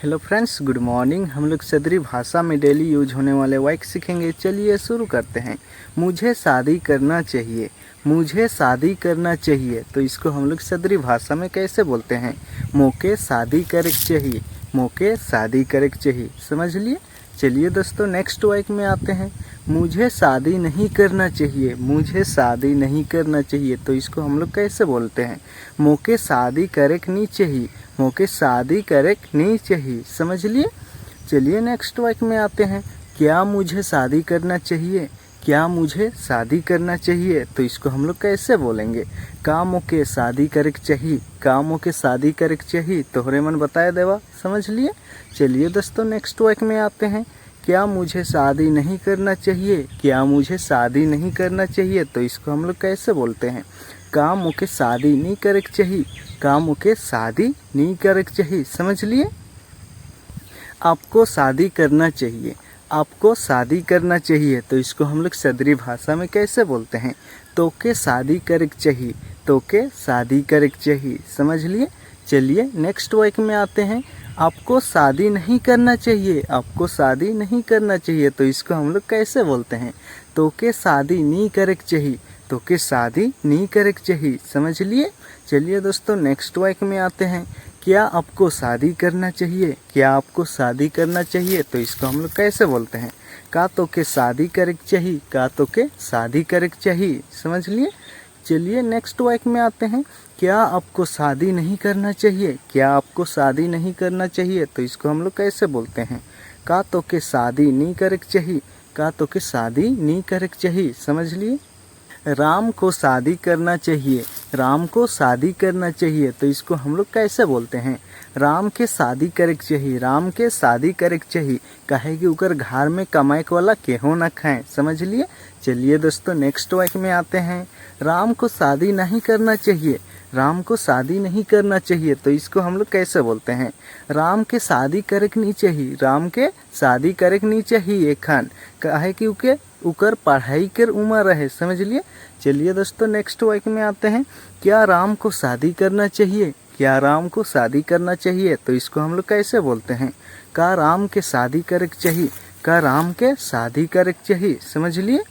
Hello friends, good morning. हम लोग सदरी भाषा में डेली यूज होने वाले वाक्य सीखेंगे। चलिए शुरू करते हैं। मुझे शादी करना चाहिए। मुझे शादी करना चाहिए, तो इसको हम लोग सदरी भाषा में कैसे बोलते हैं? मोके शादी करे चाहिए। मोके शादी करे चाहिए, समझ लिए। चलिए दोस्तों, नेक्स्ट वाक्य में आते हैं। मुझे शादी नहीं करना चाहिए। मुझे शादी नहीं करना चाहिए, तो इसको हम लोग कैसे बोलते हैं? मोके शादी करे नहीं चाहिए। मोके शादी करे नहीं चाहिए, समझ लिए। चलिए नेक्स्ट वाक्य में आते हैं। क्या मुझे शादी करना चाहिए? क्या मुझे शादी करना चाहिए, तो इसको हम लोग कैसे बोलेंगे? का मोके शादी करे चाहिए। का मोके शादी करे चाहिए, तोहरे मन बताए देवा, समझ लिए। चलिए दोस्तों, नेक्स्ट वाक्य में आते हैं। क्या मुझे शादी नहीं करना चाहिए? क्या मुझे शादी नहीं करना चाहिए, तो इसको हम लोग कैसे बोलते हैं? का मोके शादी नहीं करे चाहिए। का मोके शादी नहीं करे चाहिए, समझ लिए। आपको शादी करना चाहिए। आपको शादी करना चाहिए, तो इसको हम लोग सदरी भाषा में कैसे बोलते हैं? तोके शादी करे चाहिए। तोके शादी करे चाहिए, समझ लिए। चलिए नेक्स्ट वाक्य में आते हैं। आपको शादी नहीं करना चाहिए। आपको शादी नहीं करना चाहिए, तो इसको हम लोग कैसे बोलते हैं? तोके शादी नहीं करे चाहिए। तोके शादी नहीं करे चाहिए, समझ लिए। चलिए दोस्तों, नेक्स्ट वाक्य में आते हैं। क्या आपको शादी करना चाहिए? क्या आपको शादी करना चाहिए, तो इसको हम लोग कैसे बोलते हैं? का तोके शादी करे चाहिए। का तोके शादी करे चाहिए, समझ लिए। चलिए नेक्स्ट वाक्य में आते हैं। क्या आपको शादी नहीं करना चाहिए? क्या आपको शादी नहीं करना चाहिए, तो इसको हम लोग कैसे बोलते हैं? का तोके शादी नहीं करे चाहिए। का तोके शादी नहीं करे चाहिए, समझ लिए। राम को शादी करना चाहिए। राम को शादी करना चाहिए, तो इसको हम लोग कैसे बोलते हैं? राम के शादी करे चाहिए। राम के शादी करे चाहिए, काहे कि उकर घर में कमाए वाला केहो न खाए, समझ लिए। चलिए दोस्तों, नेक्स्ट वाक्य में आते हैं। राम को शादी नहीं करना चाहिए। राम को शादी नहीं करना चाहिए, तो इसको हम लोग कैसे बोलते हैं? राम के शादी करे नहीं चाहिए। राम के शादी करे नहीं चाहिए एखन, काहे कि उकर पढ़ाई कर उम्र है, समझ लिए। चलिए दोस्तों, नेक्स्ट वाक्य में आते हैं। क्या राम को शादी करना चाहिए? क्या राम को शादी करना चाहिए, तो इसको हम लोग कैसे बोलते हैं? का राम के शादी करे चाहिए। का राम के शादी करे चाहिए, समझ लिए।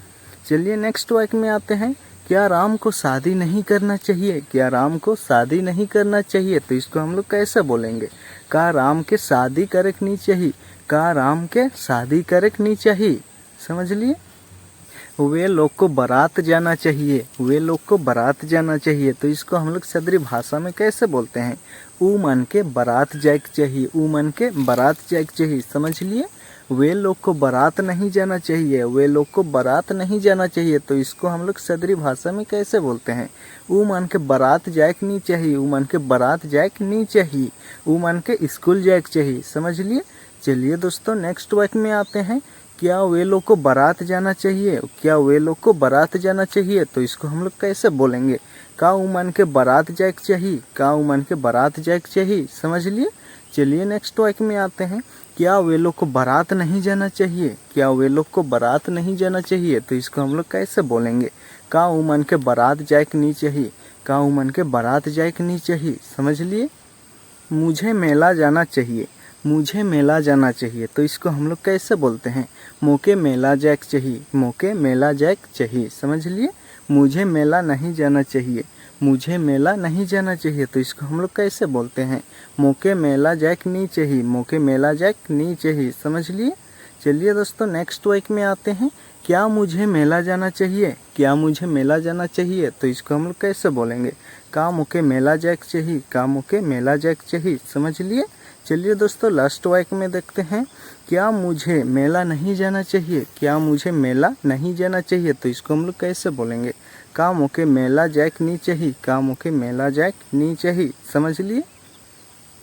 चलिए नेक्स्ट वाक्य में आते हैं। क्या राम को शादी नहीं करना चाहिए? क्या राम को शादी नहीं करना चाहिए, तो इसको हम लोग कैसे बोलेंगे? का राम के शादी करे नहीं चाहिए। का राम के शादी करे नहीं चाहिए, समझ लिए। वे लोग को बारात जाना चाहिए। वे लोग को बारात जाना चाहिए, तो इसको हम लोग सदरी भाषा में कैसे बोलते हैं? ऊ मन के बारात जाए चाहिए। ऊ मन के बारात जाए चाहिए, समझ लिए। वे लोग को बारात नहीं जाना चाहिए। वे लोग को बारात नहीं जाना चाहिए, तो इसको हम लोग सदरी भाषा में कैसे बोलते हैं? ऊ मन के बारात जाए नहीं चाहिए। ऊ मन के बारात जाए नहीं चाहिए। ऊ मन के स्कूल जाए चाहिए, समझ लिए। चलिए दोस्तों, नेक्स्ट वाक्य में आते हैं। क्या वे लोग को बारात जाना चाहिए? क्या वे लोग को बारात जाना चाहिए, तो इसको हम लोग कैसे बोलेंगे? का उमन के बारात जाए चाहिए। का उमन के बारात जाए चाहिए, समझ लिए। चलिए नेक्स्ट वाक्य में आते हैं। क्या वे लोग को बारात नहीं जाना चाहिए? क्या वे लोग को बारात नहीं जाना चाहिए, तो इसको हम लोग कैसे बोलेंगे? का उमन के बारात जाए नहीं चाहिए। का उमन के बारात जाए नहीं चाहिए, समझ लिए। मुझे मेला जाना चाहिए। मुझे मेला जाना चाहिए, तो इसको हम लोग कैसे बोलते हैं? मोके मेला जाए चाहिए। मोके मेला जाए चाहिए, समझ लिए। मुझे मेला नहीं जाना चाहिए। मुझे मेला नहीं जाना चाहिए, तो इसको हम लोग कैसे बोलते हैं? मोके मेला जाए नहीं चाहिए। मोके मेला जाए नहीं चाहिए, समझ लिए। चलिए दोस्तों, नेक्स्ट वाक्य में आते हैं। क्या मुझे मेला जाना चाहिए? क्या मुझे मेला जाना चाहिए, तो इसको हम लोग कैसे बोलेंगे? का मोके मेला जाए चाहिए। का मोके मेला जाए चाहिए, समझ लिए। चलिए दोस्तों, लास्ट वाक्य में देखते हैं। क्या मुझे मेला नहीं जाना चाहिए? क्या मुझे मेला नहीं जाना चाहिए, तो इसको हम लोग कैसे बोलेंगे? का मोके मेला जाए नहीं चाहिए। का मोके मेला जाए नहीं चाहिए, समझ लिए।